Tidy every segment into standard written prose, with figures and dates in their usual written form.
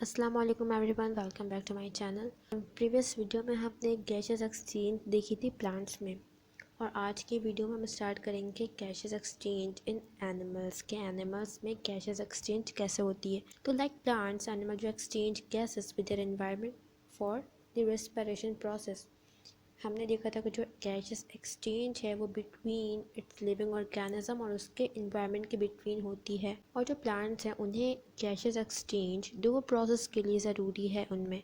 अस्सलाम वालेकुम everyone, welcome back to my channel. Previous video में हमने गैसेस एक्सचेंज देखी थी प्लांट्स में, और आज की वीडियो में हम स्टार्ट करेंगे गैसेस एक्सचेंज इन एनिमल्स के। एनिमल्स में गैसेस एक्सचेंज कैसे होती है। तो लाइक प्लांट्स, एनिमल जो exchange gases with their environment for the respiration process. हमने देखा था कि जो गैसेस एक्सचेंज है वो बिटवीन इट्स लिविंग ऑर्गेनिज्म और उसके इन्वायरमेंट के बिटवीन होती है। और जो प्लांट्स हैं उन्हें गैसेस एक्सचेंज दो प्रोसेस के लिए ज़रूरी है। उनमें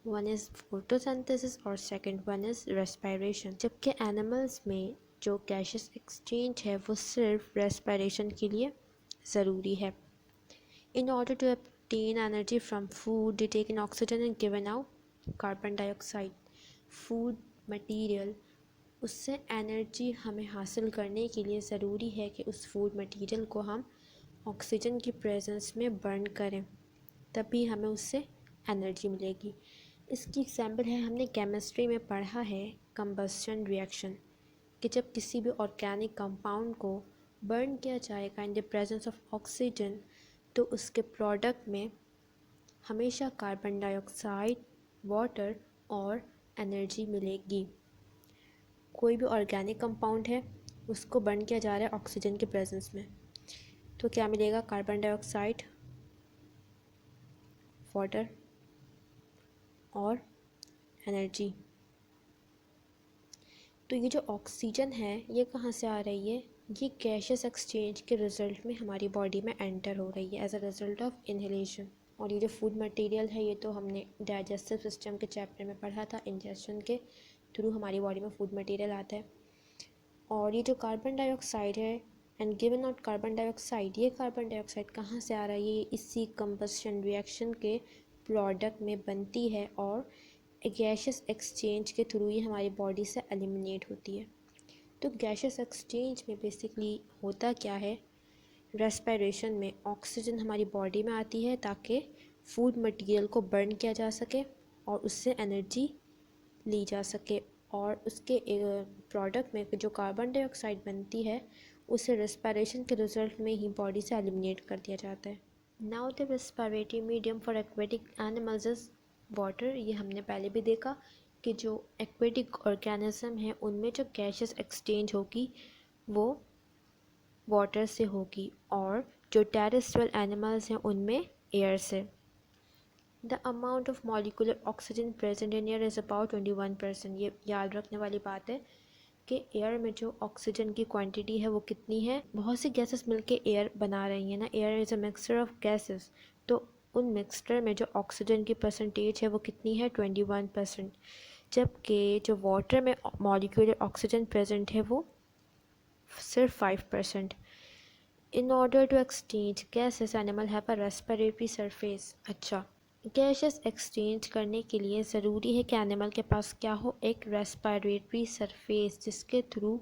वन इज़ फोटोसिंथेसिस और सेकंड वन इज़ रेस्पिरेशन। जबकि एनिमल्स में जो गैसेस एक्सचेंज है वो सिर्फ रेस्पिरेशन के लिए ज़रूरी है। In order to obtain energy from food, they take in oxygen and given out carbon dioxide. Food material, उससे एनर्जी हमें हासिल करने के लिए ज़रूरी है कि उस फूड मटेरियल को हम ऑक्सीजन की प्रेजेंस में बर्न करें, तभी हमें उससे एनर्जी मिलेगी। इसकी एग्जांपल है, हमने केमिस्ट्री में पढ़ा है कंबस्शन रिएक्शन, कि जब किसी भी ऑर्गेनिक कंपाउंड को बर्न किया जाएगा in the presence of oxygen, तो उसके प्रोडक्ट में हमेशा कार्बन डाइऑक्साइड, वाटर और एनर्जी मिलेगी। कोई भी ऑर्गेनिक कंपाउंड है, उसको बर्न किया जा रहा है ऑक्सीजन के प्रेजेंस में, तो क्या मिलेगा? कार्बन डाइऑक्साइड, वाटर और एनर्जी। तो ये जो ऑक्सीजन है ये कहाँ से आ रही है? ये गैसेस एक्सचेंज के रिज़ल्ट में हमारी बॉडी में एंटर हो रही है as a result of inhalation. और ये जो फूड मटेरियल है ये तो हमने डाइजेस्टिव सिस्टम के चैप्टर में पढ़ा था। इंजेक्शन के थ्रू हमारी बॉडी में फूड मटेरियल आता है। और ये जो कार्बन डाइऑक्साइड है and given out carbon dioxide, ये कार्बन डाइऑक्साइड कहाँ से आ रहा है? ये इसी कंबस्शन रिएक्शन के प्रोडक्ट में बनती है और गैसेस एक्सचेंज के थ्रू ये हमारी बॉडी से एलिमिनेट होती है। तो गैसेस एक्सचेंज में बेसिकली होता क्या है? रेस्पिरेशन में ऑक्सीजन हमारी बॉडी में आती है ताकि फूड मटेरियल को बर्न किया जा सके और उससे एनर्जी ली जा सके, और उसके प्रोडक्ट में जो कार्बन डाइऑक्साइड बनती है उसे रेस्पिरेशन के रिजल्ट में ही बॉडी से एलिमिनेट कर दिया जाता है। Now the respiratory medium for aquatic animals is water. ये हमने पहले भी देखा कि जो एक्वेटिक ऑर्गेनिज्म है उनमें जो गैसेस एक्सचेंज होगी वो वाटर से होगी, और जो टेरेस्ट्रियल एनिमल्स हैं उनमें एयर से। The amount of molecular oxygen present in air is about 21%। ये याद रखने वाली बात है कि एयर में जो ऑक्सीजन की क्वांटिटी है वो कितनी है। बहुत सी गैसेस मिलके एयर बना रही हैं ना, air is a mixture of gases. तो उन मिक्सचर में जो ऑक्सीजन की परसेंटेज है वो कितनी है? 21%। जबकि जो वाटर में मॉलिक्यूलर ऑक्सीजन प्रेजेंट है वो सिर्फ 5%। In order to exchange gases animal have a respiratory surface. अच्छा, गैसेस एक्सचेंज करने के लिए ज़रूरी है कि एनिमल के पास क्या हो? एक रेस्पिरेटरी सरफेस, जिसके थ्रू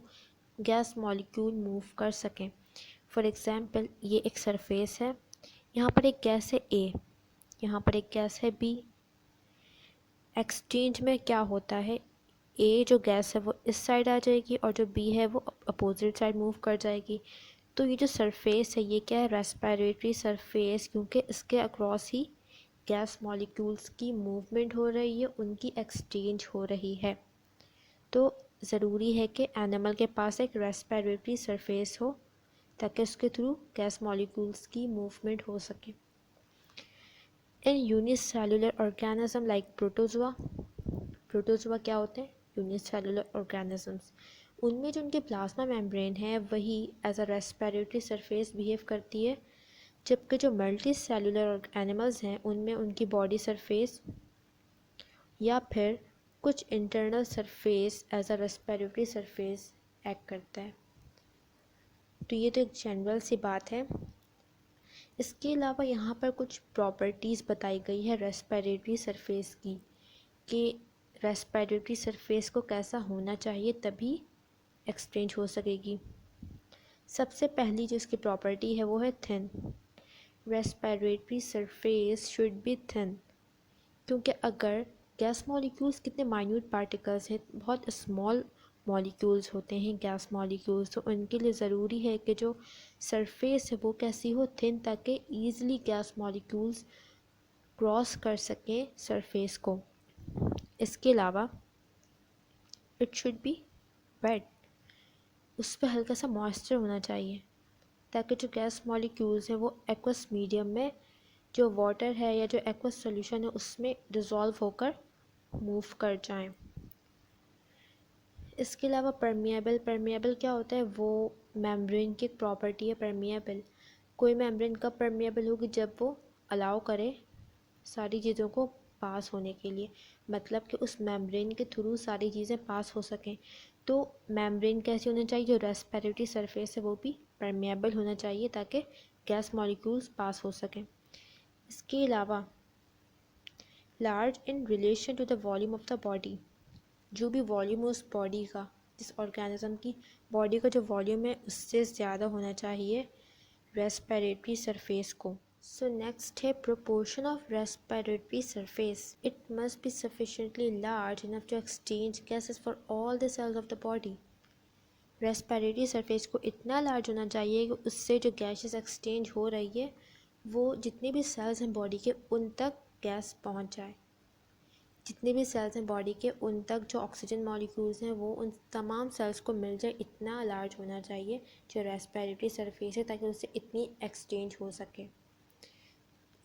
गैस मॉलिक्यूल मूव कर सकें। फॉर एग्ज़ाम्पल, ये एक सरफेस है, यहाँ पर एक गैस है ए, यहाँ पर एक गैस है बी। एक्सचेंज में क्या होता है? ए जो गैस है वो इस साइड आ जाएगी और जो बी है वो अपोजिट साइड मूव कर जाएगी। तो ये जो सरफेस है ये क्या है? रेस्पिरेटरी सरफेस, क्योंकि इसके अक्रॉस ही गैस मॉलिक्यूल्स की मूवमेंट हो रही है, उनकी एक्सचेंज हो रही है। तो ज़रूरी है कि एनिमल के पास एक रेस्पिरेटरी सरफेस हो ताकि उसके थ्रू गैस मॉलिक्यूल्स की मूवमेंट हो सके। In unicellular organism like protozoa, protozoa क्या होते हैं? Unicellular organisms. उनमें जो उनकी प्लाज्मा मेम्ब्रेन है वही as a respiratory surface behave करती है, जबकि जो मल्टी सेलुलर एनिमल्स हैं उनमें उनकी बॉडी सरफेस या फिर कुछ internal surface as a respiratory surface act करता है। तो ये तो एक जनरल सी बात है। इसके अलावा यहाँ पर कुछ प्रॉपर्टीज़ बताई गई है रेस्पिरेटरी सरफेस की, कि रेस्पिरेटरी सरफेस को कैसा होना चाहिए तभी एक्सचेंज हो सकेगी। सबसे पहली जो इसकी प्रॉपर्टी है वो है thin. Respiratory surface should be thin, क्योंकि अगर गैस मॉलिक्यूल्स कितने माइन्यूट पार्टिकल्स हैं, बहुत स्मॉल मॉलिक्यूल्स होते हैं गैस मॉलिक्यूल्स, तो उनके लिए ज़रूरी है कि जो सरफेस है वो कैसी हो? थिन, ताकि ईज़िली गैस मॉलिक्यूल्स क्रॉस कर सकें सरफेस को। इसके अलावा इट शुड बी वेट, उस पर हल्का सा मॉइस्चर होना चाहिए ताकि जो गैस मॉलिक्यूल्स हैं वो एक्वस मीडियम में, जो वाटर है या जो एक्वस सॉल्यूशन है उसमें डिज़ोल्व होकर मूव कर जाएं। इसके अलावा परमिएबल, परमिएबल क्या होता है, वो मेम्ब्रेन की एक प्रॉपर्टी है परमिएबल। कोई मेम्ब्रेन कब परमिएबल होगी, जब वो अलाउ करे सारी चीज़ों को पास होने के लिए, मतलब कि उस मेम्ब्रेन के थ्रू सारी चीज़ें पास हो सकें। तो मेम्ब्रेन कैसी होनी चाहिए, जो रेस्पिरेटरी सरफेस है वो भी परमिएबल होना चाहिए ताकि गैस मॉलिक्यूल्स पास हो सकें। इसके अलावा large in relation to the volume of the body, जो भी वॉल्यूम है उस बॉडी का, जिस ऑर्गेनिज्म की बॉडी का जो वॉल्यूम है उससे ज़्यादा होना चाहिए रेस्पिरेटरी सरफेस को। सो नेक्स्ट है proportion of respiratory surface. It must be sufficiently large enough to exchange gases for all the cells of the body. Respiratory surface को इतना लार्ज होना चाहिए कि उससे जो गैसेस एक्सचेंज हो रही है वो जितने भी सेल्स हैं बॉडी के उन तक गैस पहुंच जाए। जितने भी सेल्स हैं बॉडी के उन तक जो ऑक्सीजन मॉलिक्यूल्स हैं वो उन तमाम सेल्स को मिल जाए, इतना लार्ज होना चाहिए जो रेस्पिरेटरी सरफेस है ताकि उससे इतनी एक्सचेंज हो सके।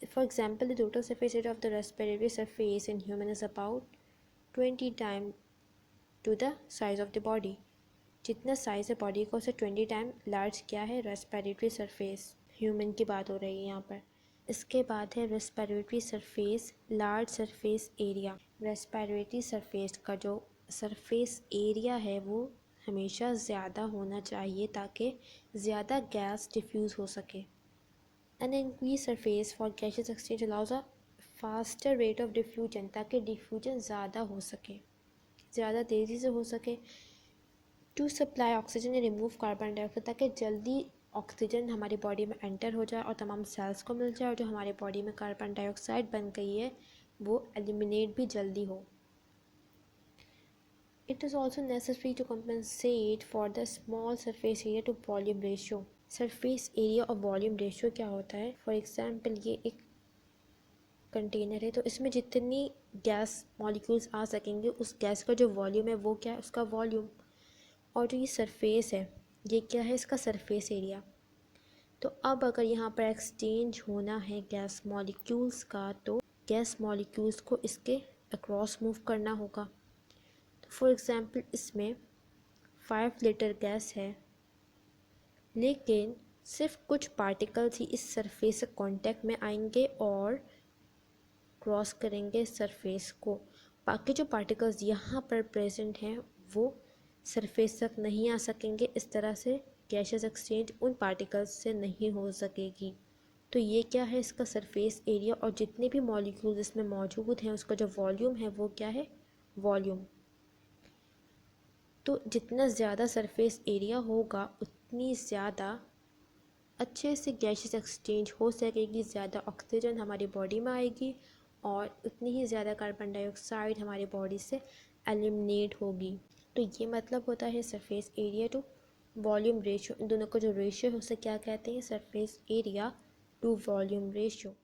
For example the total surface area of the respiratory surface in human is about 20 time to the size of the body. जितना साइज है बॉडी का उससे 20 टाइम लार्ज क्या है रेस्पिरेटरी सरफेस, ह्यूमन की बात हो रही है यहाँ पर। इसके बाद है respiratory surface large surface area. Respiratory surface का जो सरफेस एरिया है वो हमेशा ज़्यादा होना चाहिए ताकि ज़्यादा गैस डिफ्यूज़ हो सके। An increase surface for gases exchange allows a faster rate of diffusion, ताकि डिफ्यूजन ज़्यादा हो सके, ज़्यादा तेज़ी से हो सके। To supply oxygen and remove carbon dioxide, ताकि जल्दी ऑक्सीजन हमारी बॉडी में एंटर हो जाए और तमाम सेल्स को मिल जाए और जो हमारी बॉडी में कार्बन डाइऑक्साइड बन गई है वो एलिमिनेट भी जल्दी हो। It is also necessary to compensate for the small surface area to volume ratio. Surface area और वॉल्यूम रेशियो क्या होता है, फॉर एग्जांपल ये एक कंटेनर है तो इसमें जितनी गैस मॉलिक्यूल्स आ सकेंगे उस गैस का जो वॉल्यूम है वो क्या है, उसका वॉल्यूम। और जो ये सरफेस है ये क्या है, इसका सरफेस एरिया। तो अब अगर यहाँ पर एक्सचेंज होना है गैस मॉलिक्यूल्स का तो गैस मॉलिक्यूल्स को इसके अक्रॉस मूव करना होगा। तो फॉर एग्जांपल इसमें 5 लीटर गैस है लेकिन सिर्फ कुछ पार्टिकल्स ही इस सरफेस से कांटेक्ट में आएंगे और क्रॉस करेंगे सरफेस को। बाकी जो पार्टिकल्स यहाँ पर प्रेजेंट हैं वो सरफेस तक नहीं आ सकेंगे। इस तरह से गैसेस एक्सचेंज उन पार्टिकल्स से नहीं हो सकेगी। तो ये क्या है, इसका सरफेस एरिया और जितने भी मॉलिक्यूल्स इसमें मौजूद हैं उसका जो वॉल्यूम है वो क्या है, वॉल्यूम। तो जितना ज़्यादा सरफेस एरिया होगा उतनी ज़्यादा अच्छे से गैसेस एक्सचेंज हो सकेगी, ज़्यादा ऑक्सीजन हमारी बॉडी में आएगी और उतनी ही ज़्यादा कार्बन डाइऑक्साइड हमारी बॉडी से एलिमिनेट होगी। तो ये मतलब होता है surface area to volume ratio. इन दोनों का जो रेशियो है उसे क्या कहते हैं, surface area to volume ratio.